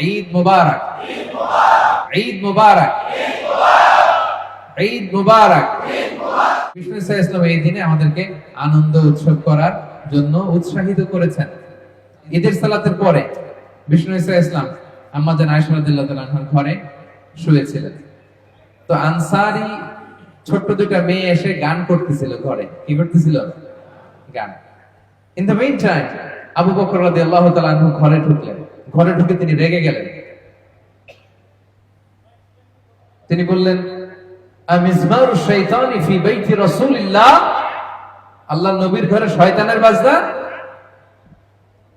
ঈদ মুবারক, ঈদ মুবারক, ঈদ মুবারক। বিষ্ণু ইসলাম এই দিনে আমাদেরকে আনন্দ উৎসব করার জন্য উৎসাহিত করেছেন। ঈদের সালাতের পরে বিষ্ণু ইসলাম আম্মা জান আয়েশা রাদিয়াল্লাহু তাআলা আনহার ঘরে শুয়েছিলেন। তো আনসারী ছোট্ট দুইটা মেয়ে এসে গান করতেছিল ঘরে। কি করতেছিল? গান। In the meantime Abu Bakr রাদিয়াল্লাহু তাআলা আনহু ঘরে ঢুকলেন। ঘরে ঢুকে তিনি রেগে গেলেন। তিনি বললেন, আমিজমারু শাইতানি ফি বাইতি রাসূলিল্লাহ, আল্লাহর নবীর ঘরে শয়তানের বাজনা।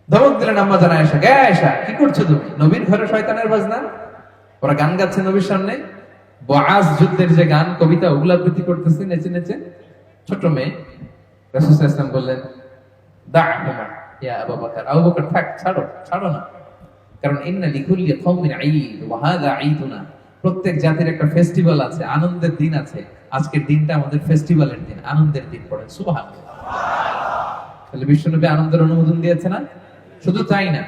ধমক দিলেন আম্মা জান আয়েশা, কে আয়েশা কি করছো তুমি? নবীর ঘরে শয়তানের বাজনা? ওরা গান গাচ্ছে নবীর সামনে, বআস যুদ্ধের যে গান কবিতা ওগুলা আবৃত্তি করতেছে নেচে নেচে। ছোট মেয়ে। রাসূল সাল্লাল্লাহু আলাইহি ওয়াসাল্লাম বললেন, দা'হুমা ইয়া আবু বকর, আবু বকর থাক, ছাড়ো ছাড়ো না, কারণ ইন্না লিকুল্লি কওমিন ঈদ ওয়া হাযা ঈদুনা, প্রত্যেক জাতির একটা ফেস্টিভ্যাল আছে, আনন্দের দিন আছে। আজকের দিনটা আমাদের ফেস্টিভ্যালের দিন, আনন্দের দিন। পড়েন সুবহানাল্লাহ। তাহলে বিশ্বনবী আনন্দের অনুমোদন দিয়েছে না? শুধু তাই না,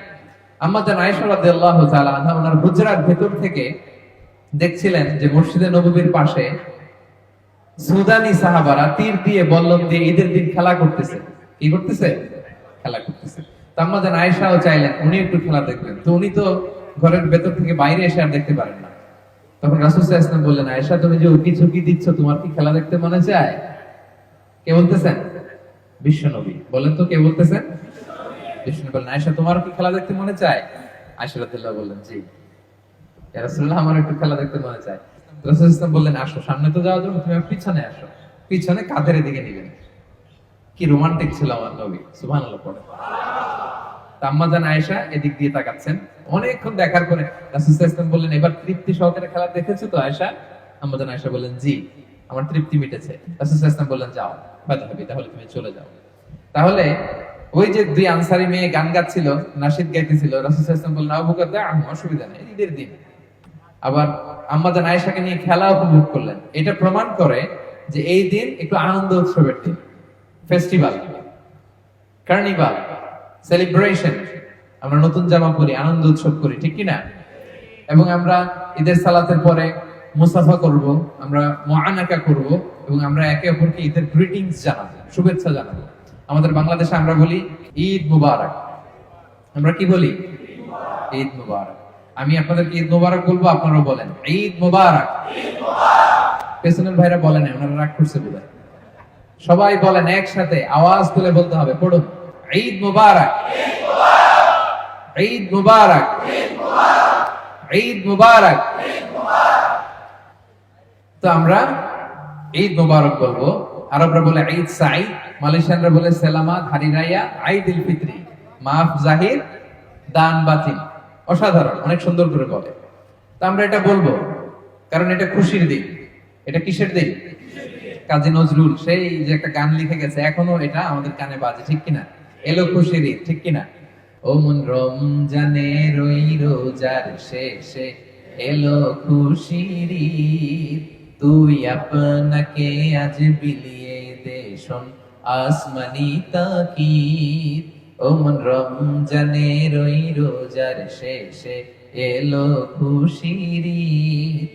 আম্মা জান আয়েশা রাদিয়াল্লাহু তাআলা আনহা ওনার হুজরার ভেতর থেকে দেখছিলেন যে মসজিদে নববীর পাশে সুদানি সাহাবারা তীর দিয়ে বল্লম দিয়ে ঈদের দিন খেলা করতেছে। কি করতেছে? খেলা করতেছে। তো আম্মা জান আয়েশাও চাইলেন উনি একটু খেলা দেখবেন। তো উনি তো ঘরের ভেতর থেকে বাইরে এসে আর দেখতে পারেন না। তখন রাসূল সাল্লাল্লাহু আলাইহি ওয়াসাল্লাম বললেন, আয়েশা তুমি যে উকি ঝুঁকি দিচ্ছ, তোমার কি খেলা দেখতে মনে চায়? কে বলতেছেন? বিশ্বনবী। বলেন তো কে বলতেছেন? বিশ্বনবী বললেন, আয়েশা তোমার কি খেলা দেখতে মনে চায়? আয়েশা রাদিয়াল্লাহু বললেন, জি ইয়া রাসূলুল্লাহ, আমার একটু খেলা দেখতে মনে চায়। রাসূল সাল্লাল্লাহু আলাইহি ওয়াসাল্লাম বললেন, আসো, সামনে তো যাওয়ার জন্য তুমি পিছনে আসো। পিছনে কাঁধের দিকে নিবেন। কি রোমান্টিক ছিল আমার নবী, সুবহানাল্লাহ পড়ে। আম্মা জান আয়েশা এদিক দিয়ে তাকাচ্ছেন। অনেকক্ষণ দেখার পরে রাসূল সাল্লাল্লাহু আলাইহি ওয়াসাল্লাম বললেন, এবার তৃপ্তি সহকারে খেলা দেখেছো তো আয়েশা? আম্মা জান আয়েশা বললেন, জি আমার তৃপ্তি মিটেছে। রাসূল সাল্লাল্লাহু আলাইহি ওয়াসাল্লাম বললেন, যাও বাদহাবি, তাহলে তুমি চলে যাও। তাহলে ওই যে দুই আনসারী মেয়ে গান গাচ্ছিল, নাশিদ গাইতেছিল, রাসূল সাল্লাল্লাহু আলাইহি ওয়াসাল্লাম বললেন, আবু বকর দা, অসুবিধা নেই, ঈদের দিন। আবার আম্মা জান আয়েশাকে নিয়ে খেলা উপভোগ করলেন। এটা প্রমাণ করে যে এই দিন একটু আনন্দ উৎসবের দিন, ফেস্টিভ্যাল, কার্নিভাল, সেলিব্রেশন। আমরা নতুন জামা পরি, আনন্দ উৎসব করি, ঠিক কি না? এবং আমরা ঈদের সালাতের পরে মুসাফা করব, আমরা মুআনাকা করব, এবং আমরা একে অপরকে ঈদের গ্রিটিংস জানাবো, শুভেচ্ছা জানাবো। আমাদের বাংলাদেশে আমরা বলি ঈদ মুবারক। আমরা কি বলি? ঈদ মুবারক। আমি আপনাদেরকে ঈদ মুবারক বলবো, আপনারাও বলেন ঈদ মুবারক। পেছনের ভাইরা বলেন, ওনারা রাগ করছে বোধহয়। সবাই বলেন একসাথে, আওয়াজ তুলে বলতে হবে। পড়ুন, ঈদ মুবারক, ঈদ মুবারক, ঈদ মুবারক। তো আমরা ঈদ মুবারক বলবো। আরবরা বলে ঈদ সাঈদ, মালয়েশিয়ানরা বলে সেলামাত, হারি রাইয়া, ঈদুল ফিতরি, মাফ জাহির, দান বাতিল। অসাধারণ, অনেক সুন্দর করে বলে। তো আমরা এটা বলবো কারণ এটা খুশির দিন। এটা কিসের দিন? কাজী নজরুল সেই যে একটা গান লিখে গেছে, এখনো এটা আমাদের কানে বাজে, ঠিক কিনা? এলো খুশির ঈদ, ঠিক কিনা? ও মন রমজানের ওই রোজার শেষে এলো খুশির ঈদ, তুই আপনাকে আজ বিলিয়ে দে শোন আসমানি তাকিদ। ও মন রমজানের ওই রোজার শেষে এলো খুশির ঈদ,